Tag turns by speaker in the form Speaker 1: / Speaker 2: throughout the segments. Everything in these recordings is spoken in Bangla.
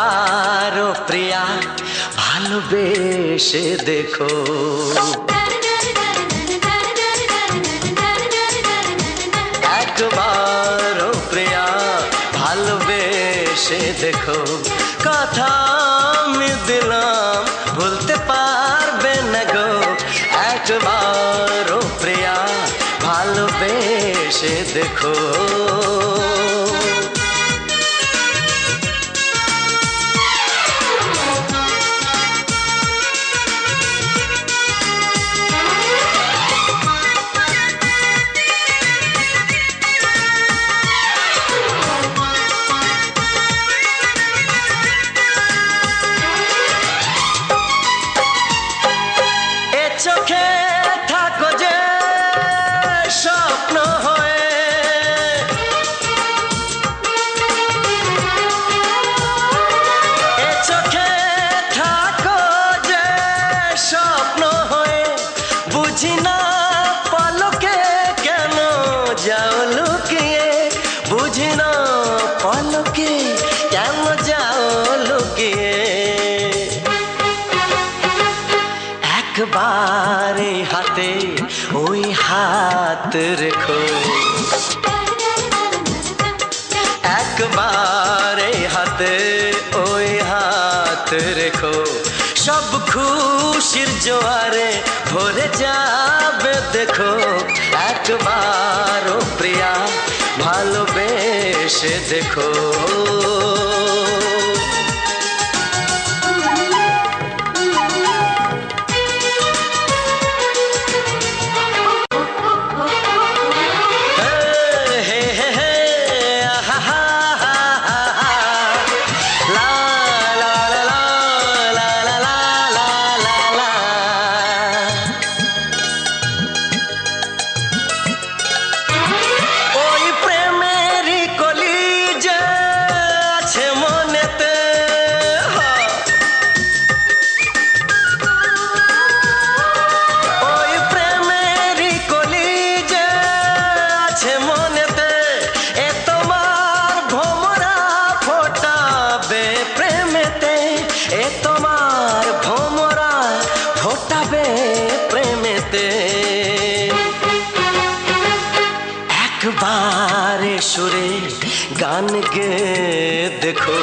Speaker 1: একবার ও প্রিয়া ভালোবেসে দেখো। একবার ও প্রিয়া ভালোবেসে দেখো। কথা আমি দিলাম ভুলতে পারবে না গো। একবার ও প্রিয়া ভালোবেসে দেখো। চোখে থাকো যে স্বপ্ন হয়ে, এ চোখে থাকো যে স্বপ্ন হয়ে, বুঝি না পলকে কেন যাও লুকিয়ে, বুঝি না পলকে কেন যাও লুকিয়ে। একবার হাতে ওই হাত রেখো। একবার হাতে ওই হাত রেখো। সব খুশির জোয়ারে ভরে যাবে দেখো। একবার ও প্রিয়া ভালোবেসে দেখো। একবার সুরে গান গে দেখো।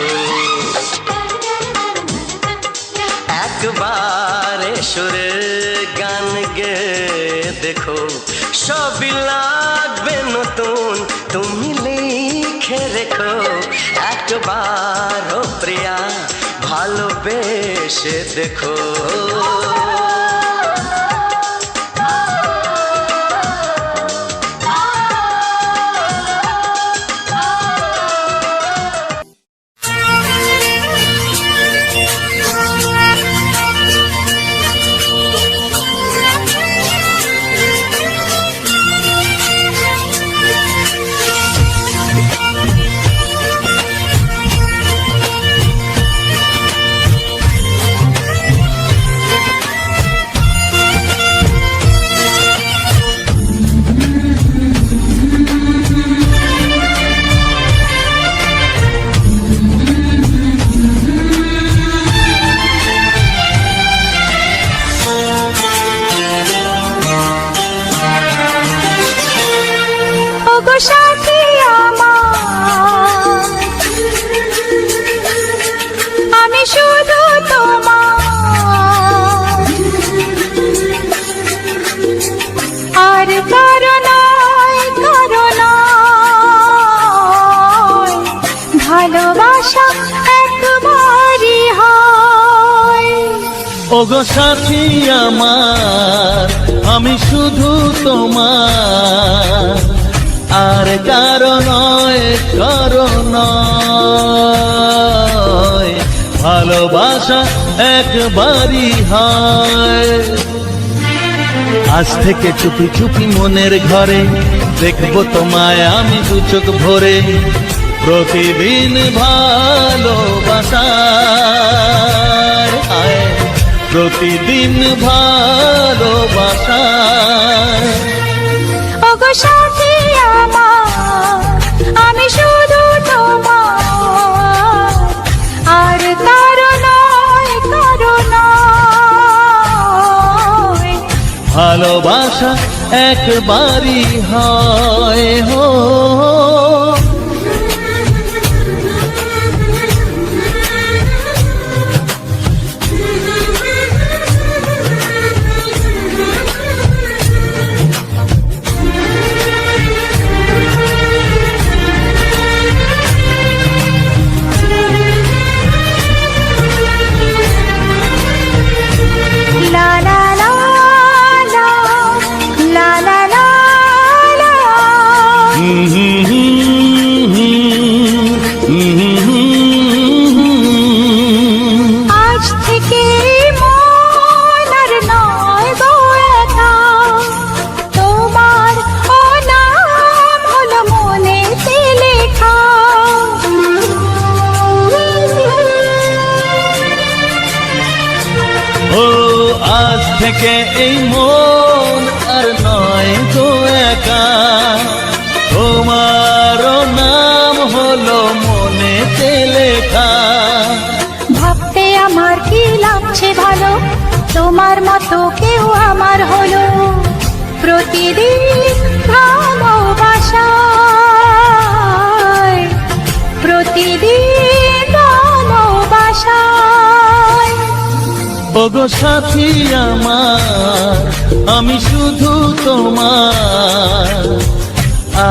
Speaker 1: একবার সুরে গান গে দেখো। সবই লাগবে নতুন তুমি লিখে রেখো। একবার ও প্রিয়া ভালোবেসে দেখো।
Speaker 2: সাথী আমার আমি শুধু তোমার, আর কারো নয় ভালোবাসা একবারই হয়।
Speaker 3: ওগো সাথী আমার আমি শুধু তোমার, আর কারো নয় ভালোবাসা একবারই হয়। আজ থেকে চুপি চুপি মনের ঘরে দেখবো তোমায় আমি দু চোখ ভরে। প্রতিদিন ভালোবাসায়, প্রতিদিন ভালোবাসায়।
Speaker 2: ওগো সাথী আমার আমি শুধু তোমার, আর
Speaker 3: ভালোবাসা একবারই হয় হো।
Speaker 2: লা লা লা লা, লা লা লা লা। আজ থেকে মন আর নয় গো একা, তোমার ও নাম হলো মনেতে লেখা।
Speaker 3: ও আজ থেকে এই মন আর নয় গো একা, তোমারও নাম হলো মনেতে লেখা।
Speaker 2: ভাবতে আমার কি লাগছে ভালো, তোমার মতো কেউ আমার হলো। প্রতিদিন ভালোবাসায়, প্রতিদিন ভালোবাসায়।
Speaker 3: ওগো সাথী আমার, আমি শুধু তোমার,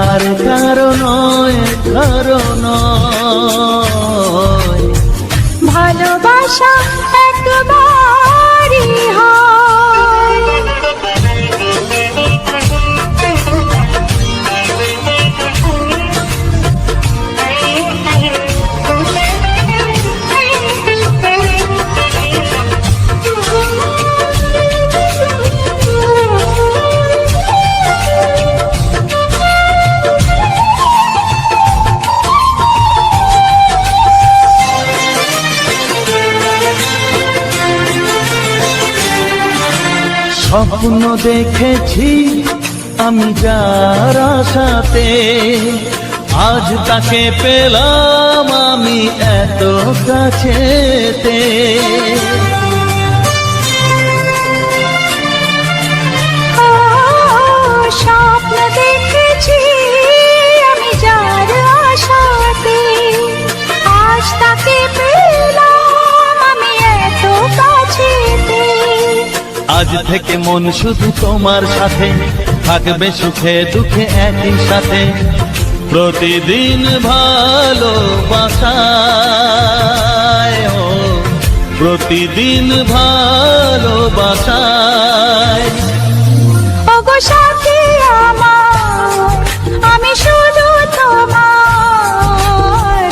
Speaker 3: আর কারো নয়, কারো নয়।
Speaker 2: ভালোবাসা একবারই হয়।
Speaker 3: স্বপ্ন দেখেছি আমি যার আশাতে, আজ তাকে পেলাম আমি এত কাছেতে।
Speaker 2: স্বপ্ন দেখেছি আমি যার আশাতে, আজ তাকে পেলাম আমি এত কাছেতে।
Speaker 3: আজ থেকে মন শুধু তোমার সাথে, থাকবে সুখে দুঃখে একই সাথে। প্রতিদিন ভালোবাসায় ও, প্রতিদিন ভালোবাসায়।
Speaker 2: ওগো সাথী আমার, আমি শুধু তোমার,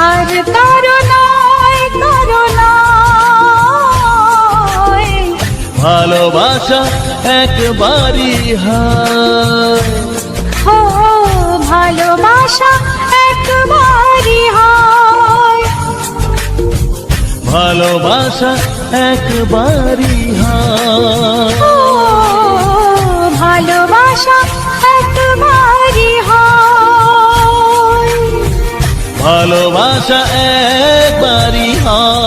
Speaker 2: আর কারো নয়, কারো নয়।
Speaker 3: ভালোবাসা একবারই হয়,
Speaker 2: ও ভালোবাসা একবারই হয়।
Speaker 3: ভালোবাসা একবারই হয়।
Speaker 2: ও ভালোবাসা একবারই হয়।
Speaker 3: ভালোবাসা একবারই হয়।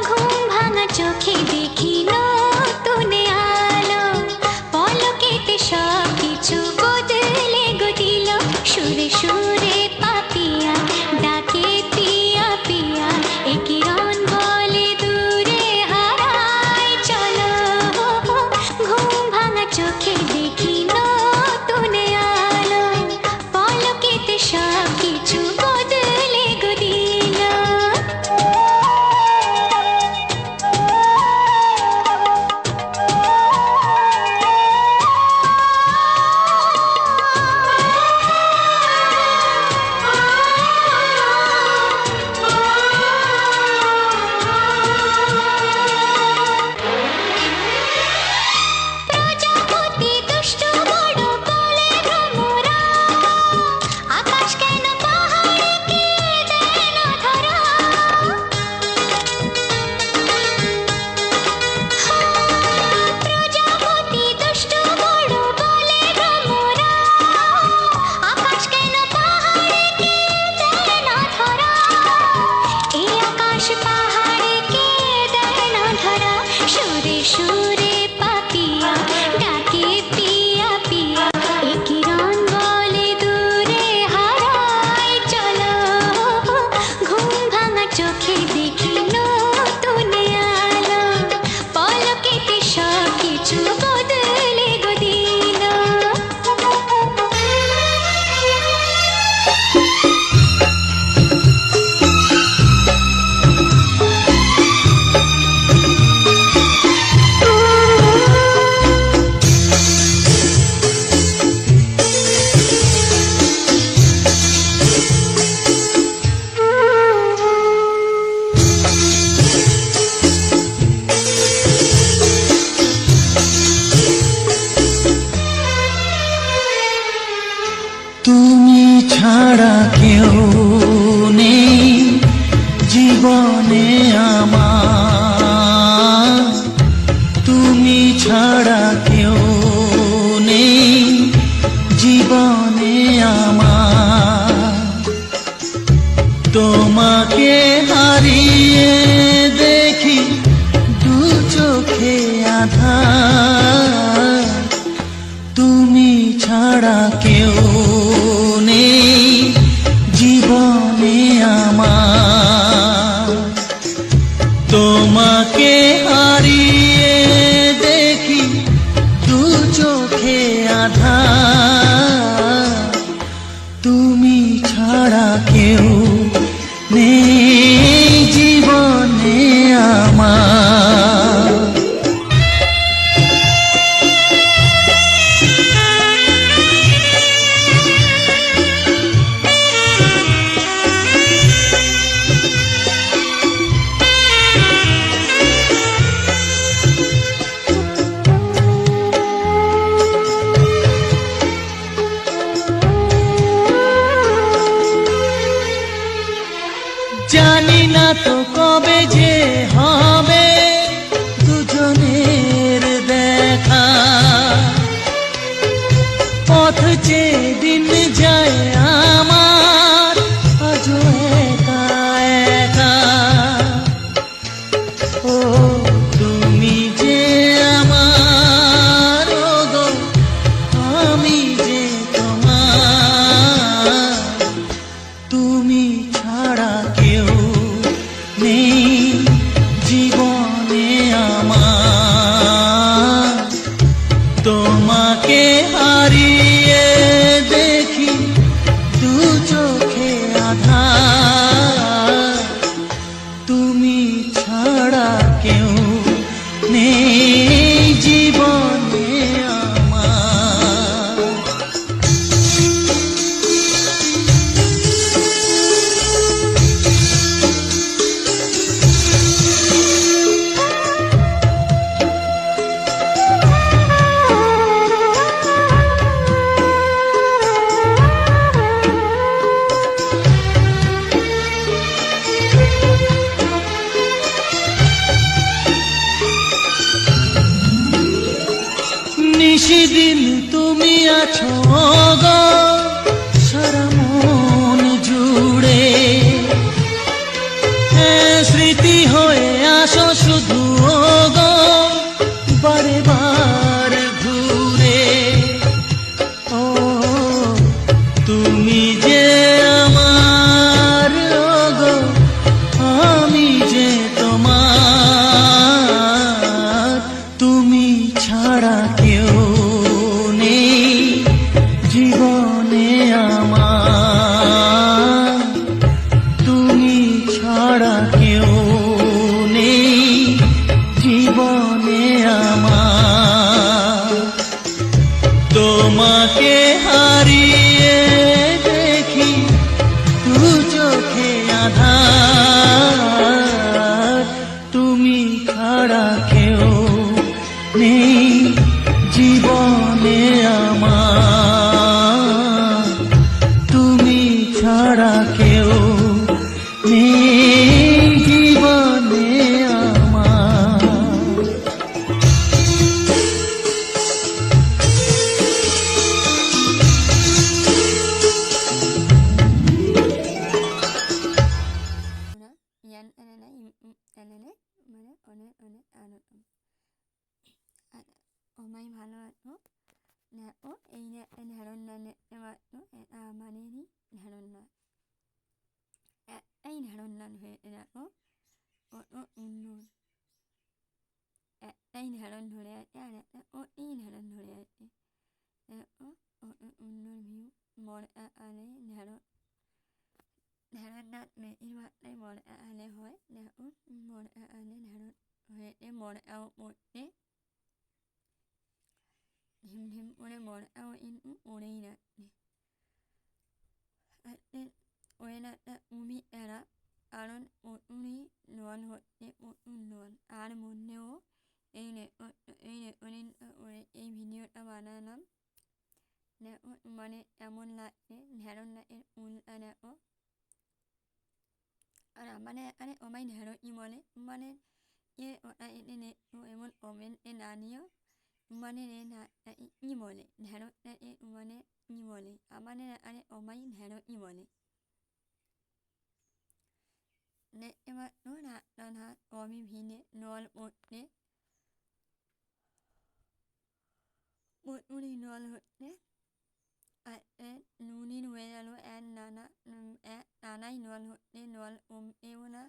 Speaker 2: ঘুম ভাঙা চোখে দেখি না
Speaker 3: তুমি ছাড়া কেউ নেই জীবনে আমার, তোমাকে হারিয়ে দেখি দু চোখে আধার, তুমি ছাড়া কেউ নেই জীবনে আমার, তোমাকে হারিয়ে দেখি দু চোখে আধার, তুমি ছাড়া কেউ নেই জীবনে আমার। জানি না তো কবে যে হবে দুজনের দেখা, পথ চেয়ে দিন যায় আমার আজও একা একা। ও তুমি যে আমার, ও গো আমি যে তোমার, তুমি ছাড়া কেউ নেই জীবনে আমার, তোমাকে হারিয়ে দেখি দু চোখে আধার, তুমি ছাড়া কেউ নেই জীবনে আমার। নিশিদিন তুমি আছো গো সারা মন জুড়ে, হ্যাঁ স্মৃতি হয়ে আসো শুধু গো বারে বার ঘুরে। ও তুমি যে আমার, ও গো আমি যে তোমার, তুমি ছাড়া কেউ নেই জীবনে আমার, তুমি ছাড়া কেউ নেই জীবনে আমার, তোমাকে হারিয়ে দেখি দু চোখে আধার, তুমি ছাড়া কেউ নেই জীবনে আমার, তুমি ছাড়া কেউ নেই জীবনে আমার।
Speaker 4: ইয়ান এনে এনে মানে অনে অনে আনো অমাই ভালো আনো না ও এই ধারণ না মানে নি ধারণ না এই ধারণ না হয়ে না ও উন্নয়ন এই ধারণ ধরে আছে আর ও এই ধারণ ধরে আছে ও উন্নয়ন ভিউ মন আনে ধারণ ধারণ না এই মন আনে হয় না ও মন আনে ধারণ হয়ে মন মনে ঢিম ঢিম ওরে মন ইন ওরেই না ওরে না উমি এরা আরন উনি নন হতে উন্নয়ন আর মনেও এই নে ওরে এই ভিডিওটা বানালাম মানে এমন লাগে ধারণ না এর ও আর মানে আরে ওমাই ধারণ ই মানে e ona e ne o emon omen e nanio umane ne na imole nhano na e umane imole amane na ane omai nhano imole ne ema no na na omi bhine nol motne mot uni nol hotne a e nuni nuelo en nana e nanai nol hotne nol euna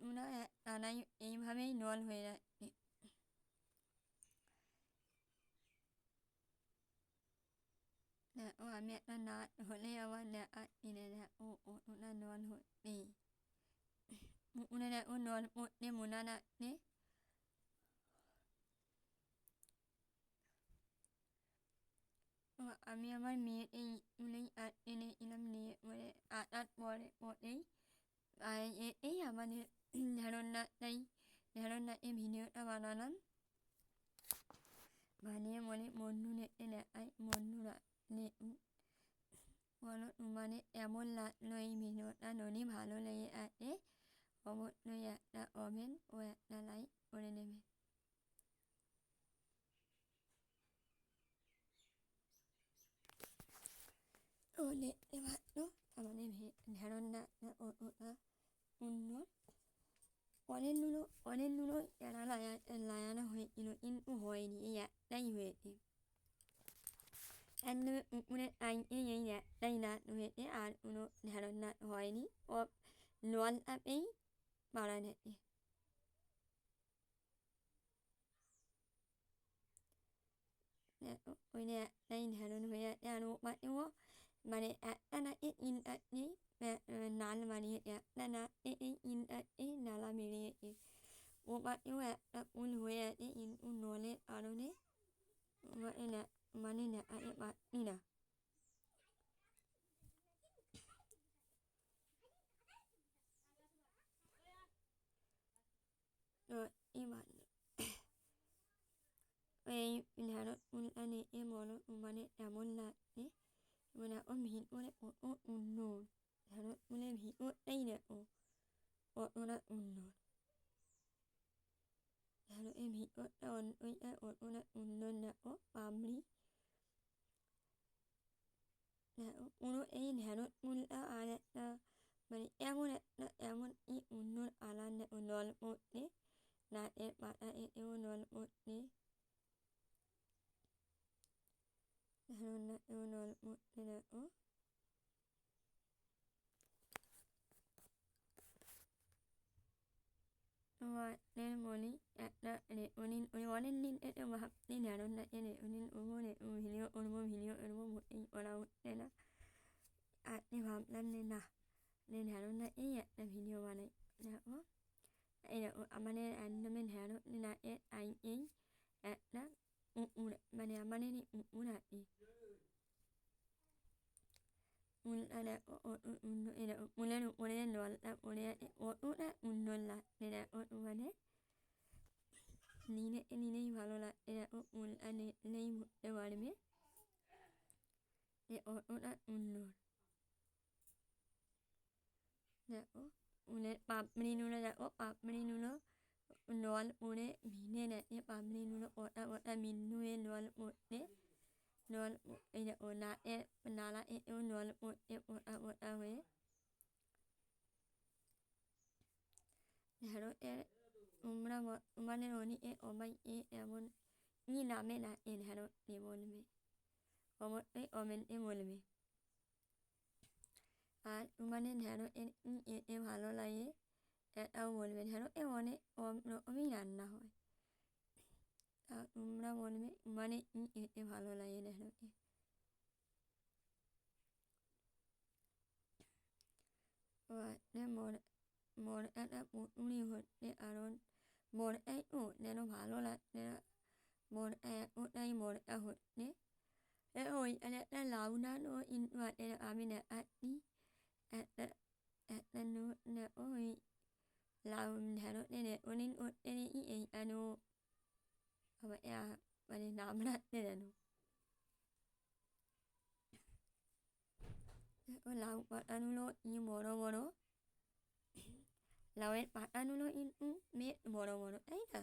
Speaker 4: una e nanai em hame nol huela nè ô mẹ nó hồi leo á nè nè nè ô nè nó hồi nè ô nè nè ô nó ô nè mù nè nè nè ô mi আমার মেয়ে এই উনি এনে ইলাম নিয়ে মানে আট পরে পরেই এই আমাদের ধারণা নাই ধারণা এই ভিডিওটা বানালাম বানিয়ে মনে মন্নুনে এনে মন্নুরা নে বলো মানে এমন লাগলো এই ভিডিওটা ননি ভালো লেগে আছে অবশ্যই একটা কমেন্ট ও একটা লাইক করে নেবে ও দেখতে পাচ্ছ আমাদের ধারণা ওটা উন্নত অনেক নুলো এরা লাগানো হয়েছিল কিন্তু হয়নি এই একটাই হয়েছে উনের আইন এই একটাই নাচ হয়েছে আর কোনো ধারণা হয়নি ও নল আপেই মারা গেছে ওই একটাই ধারণ হয়ে আছে আর ও মানেও মানে একটা নাচে ইন আছে নাল মারিয়ে একটা নাচে এই ইন আছে নালা মেরিয়েছে ও মানেও একটা ফুল হয়ে আছে কিন্তু নলের কারণে মানে না পারছি না তো এবার এই ধারণ ফুল আনে এ মনো মানে এমন লাগছে মানে ও ভিড় করে ও উন্নত ধারণ ফুলের ভিড়টাই দেখো ওরা উন্নত ধারণ এই ভিড়টা ওরা উন্নত দেখো পামড়ি পুরো এই ধ্যানত ফুলটা আর একটা মানে এমন একটা এমন এই উন্নত আলার নল পড়তে নাটের পাতা এতেও নল পড়তে ধারণাতেও নল পড়তে দেখো তোমাদের বলি একটা অনেক দিন এটা ভাবছি ধারণা এনে ভিডিও করবো এই করা হচ্ছে না আপনি ভাবলাম যে না ধারণা এই একটা ভিডিও বানাই দেখো এই দেখো আমাদের একদমই ধারণ না এর আই এই একটা মানে আমাদের উড় আছে উল্টা দেখো উলের উপরে নলটা পড়ে আছে অতটা উন্নত লাগছে দেখো মানে নিলেই ভালো লাগছে দেখো উল্টা নিলেই বুঝতে পারবে যে অতটা উন্নত দেখো উলের পাপড়ি নুলো দেখো পাপড়ি নুলো নল পড়ে ভিনে নেছে পাপড়ি নুলো ওটা মিন্নুয়ে নল পড়তে নল এই দেখো নালা এতেও নল পড়তে ওটা হয়ে ধরো এর তোমরা মানে অনি এ অবাই এ এমন ই নামে না এ ধরো এ বলবে অবশ্যই কমেন্টে বলবে আর তোমাদের ধরো এর এতে ভালো লাগে এটাও বলবে ধরো এ অনেক রকমই রান্না হয় তা তোমরা বলবে মানে এতে ভালো লাগে ধরো মোর একটা পুতুলি হচ্ছে কারণ মোরটাই তো যেন ভালো লাগছে না মোর ওটাই মোরটা হচ্ছে ওই একটা লাউডারও কিন্তু আমি দেখাচ্ছি একটা একটা ওই লাউ ধরো অনেক হচ্ছে এই আনো আবার মানে নাম রাখতে জানো লাউ পাতাগুলো বড় বড় লাউয়ের পাতাগুলো কিন্তু বেশ বড় বড়, তাই না?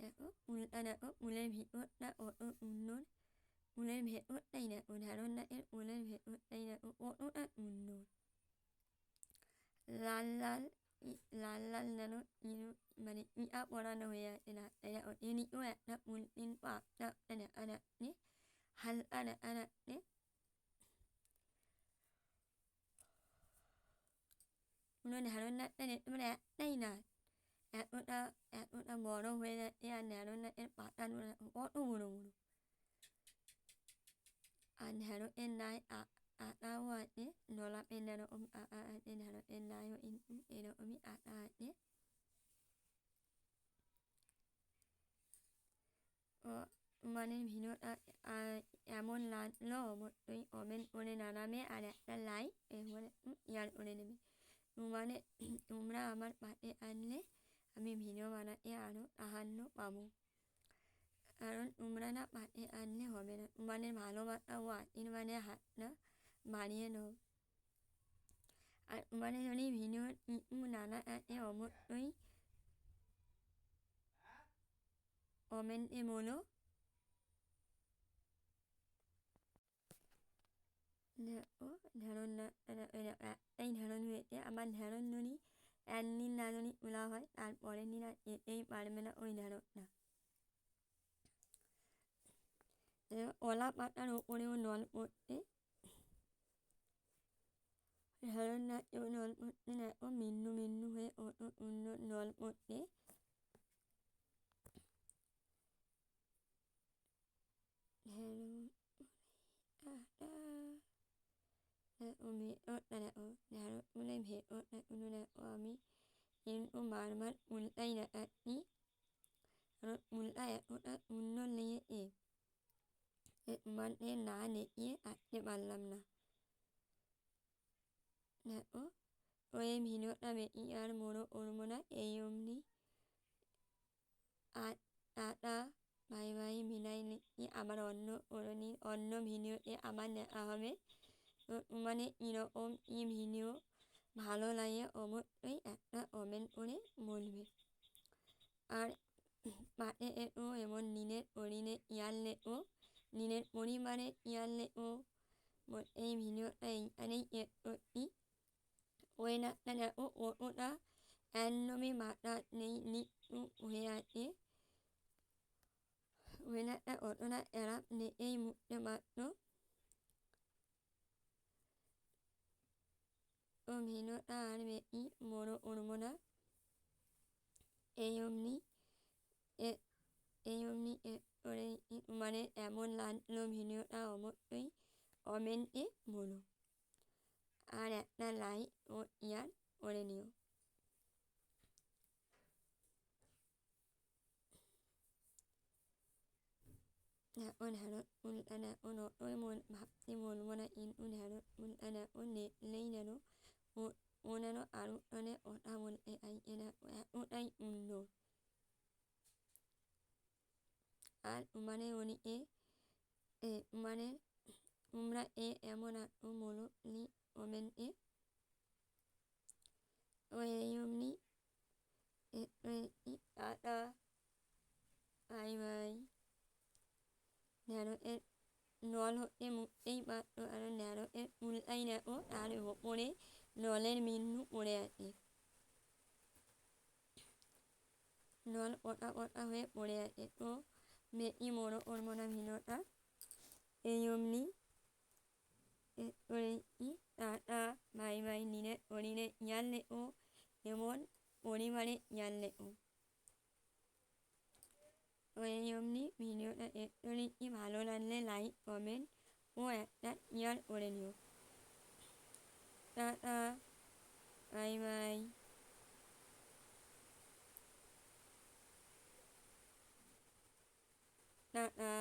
Speaker 4: দেখো ফুলটা দেখো, ফুলের ভিতরটা কত সুন্দর, ফুলের ভেতরটাই দেখো, ঢ্যাঁড়সটাকে ফুলের ভেতরটাই দেখো কতটা সুন্দর, লাল লাল লাল লাল যেন মানে ইটা পরানো হয়ে আছে না, দেখো এদিকেও একটা ফুল কিন্তু আস্তে আস্তে দেখা যাচ্ছে, হালকা দেখা যাচ্ছে। পুরো ঢ্যাঁড়সটা দেখতে মানে একটাই না, এতটা এতটা বড় হয়ে যাচ্ছে, আর ঢ্যাঁড়সের পাতাগুলো দেখো কত বড় বড়, আর ঢ্যাঁড়সের গায়ে আটাও আছে, গোলাপের যেরকম আটা আছে ঢ্যাঁড়সের গায়েও কিন্তু এরকমই আটা আছে। ও মানে ভিডিওটা এমন লাগলো অবশ্যই কমেন্ট করে জানাবে, আর একটা লাইক এরপরে শেয়ার করে দেবে। মানে তোমরা আমার পাশে আসলে আমি ভিডিও বানাতে আরও সাহায্য পাবো, কারণ তোমরা না পাশে আসলে হবে না, মানে ভালোবাসা ও আশীর্বাদে হাতটা বাড়িয়ে দাও। আর মানে যদি ভিডিও কিছু জানা আছে অবশ্যই কমেন্টে বলো। দেখো ঢ্যাঁড়স একটাই ঢ্যাঁড়স হয়েছে, আবার ঢ্যাঁড়স যদি একদিন না যদি তোলা হয় তারপরের দিন আর যেতেই পারবে না ওই ঢ্যাঁড়সটা। কলা পাতার ওপরেও জল পড়ছে, ঢ্যাঁড়স গাছেও জল পড়ছে, দেখো বিন্দু বিন্দু হয়ে কত সুন্দর জল পড়ছে। ঢ্যাঁড়স দেখো ভেতরটা দেখো, ঢ্যাঁড়স ফুলের ভেতরটা শুধু দেখো, আমি কিন্তু বারবার উল্টাই দেখাচ্ছি, কারণ উল্টা এতটা সুন্দর লেগেছে তোমাদের না দেখিয়ে থাকতে পারলাম না। দেখো ওই ভিডিওটা বেশি আর বড় করবো না, এই অবধি। আর টাটা, বাই বাই, বিদায় নিচ্ছি, আবার অন্য ভিডিওতে আবার দেখা হবে। তো মানে কীরকম কী ভিডিও ভালো লাগে অবশ্যই একটা কমেন্ট করে বলবে। আর পাশে এসো এবং নিজের শরীরে খেয়াল রেখো, নিজের পরিবারের খেয়াল রেখো। এই ভিডিওটা এইখানেই শেষ করছি। ওয়েদারটা দেখো কতটা একদমই বাতাস নেই, নিচু হয়ে আছে, ওয়েদারটা কতটা খারাপ দেখেই বুঝতে পারছো। তো ভিডিওটা আর বেশি বড় করবো না, এই অবধি করে মানে এমন লাগলো ভিডিওটা অবশ্যই কমেন্টে বলো, আর একটা লাইক ও শেয়ার করে নিও। দেখো ঢ্যাঁড়স ফুলটা দেখো, নতই ভাবতে বলবো না, কিন্তু ঢ্যাঁড়স ফুলটা দেখো দেখলেই যেন ও যেন আরও মানে কথা বলতে চাইছে, দেখো এতটাই সুন্দর। আর মানে ওদিকে মানে তোমরা এমন আছো বলো প্লিজ কমেন্টে। ও এই অমনি টাটা, বাই বাই। ঢ্যাঁড়সের নল হতে মুছতেই পারতো, আর ঢ্যাঁড়সের ফুলটাই দেখো তার ওপরে নলের বিন্দু পড়ে আছে, নল কটা কটা হয়ে পড়ে আছে। তো বেশি বড় করবো না ভিডিওটা, এই অমনি করেছি। Tata, bye bye. নিজের শরীরে খেয়াল রেখো এবং পরিবারে খেয়াল রেখো। তো এই অমনি ভিডিওটা একটু ভালো লাগলে লাইক, কমেন্ট ও একটা শেয়ার করে নিও। Tata, bye bye. টাটা।